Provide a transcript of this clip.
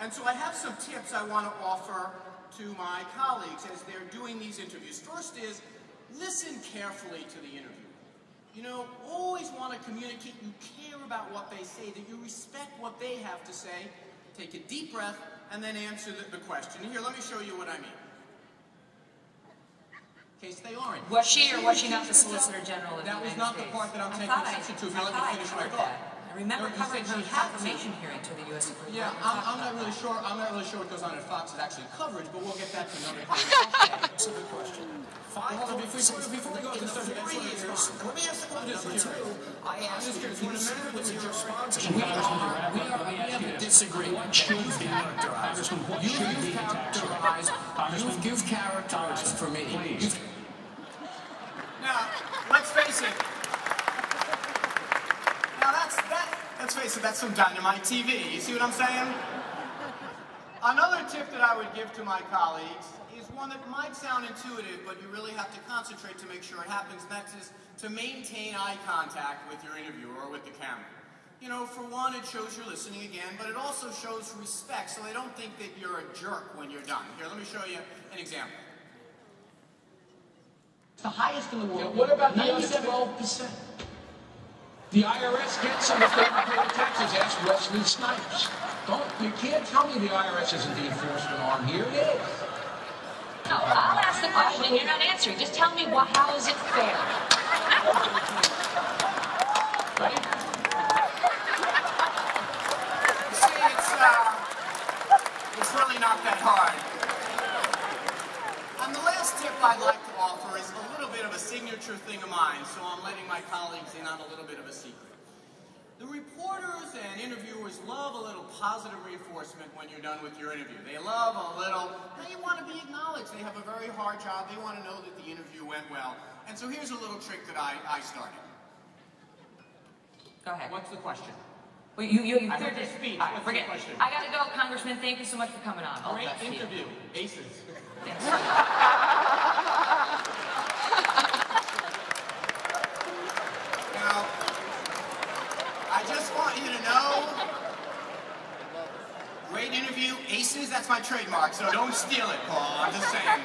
And so I have some tips I want to offer to my colleagues as they're doing these interviews. First is, listen carefully to the interview. You know, always want to communicate you care about what they say, that you respect what they have to say. Take a deep breath and then answer the question. Here, let me show you what I mean. In case they aren't. Was she or was she not the Solicitor General of the United States? That was not the part that I'm taking exception to. If you let me finish my thought. I remember covering her confirmation hearing to the U.S. Supreme Court. Yeah, I'm not really sure. I'm not really sure what goes on at Fox's actually coverage, but we'll get that to another time. That's a good question. Before we go to the subject, let me ask the question number two. I asked you, what's your response? We have a disagreement. You've characterized for me. Now, let's face it. Let's face it, that's some dynamite TV. You see what I'm saying? Another tip that I would give to my colleagues is one that might sound intuitive, but you really have to concentrate to make sure it happens. That is to maintain eye contact with your interviewer or with the camera. You know, for one, it shows you're listening again, but it also shows respect, so they don't think that you're a jerk when you're done. Here, let me show you an example. It's the highest in the world. Yeah, what about the 12%? The IRS gets some if they don't pay the taxes. Ask Wesley Snipes. You can't tell me the IRS isn't the enforcement arm here. It is. No, I'll ask the question and you're not answering. Just tell me how is it fair? Right? You see, it's really not that hard. And the last tip I'd like to offer is a little bit of a signature thing of mine, so I'm letting my colleagues in on a little bit of a secret. The reporters and interviewers love a little positive reinforcement when you're done with your interview. They love a little, they want to be acknowledged. They have a very hard job. They want to know that the interview went well. And so here's a little trick that I started. Go ahead. What's the question? Well, you I heard your speech. What's forget. the question? I got to go, Congressman. Thank you so much for coming on. Great interview. Aces. Thanks. Now, I just want you to know, great interview, aces, that's my trademark, so don't steal it, Paul, I'm just saying.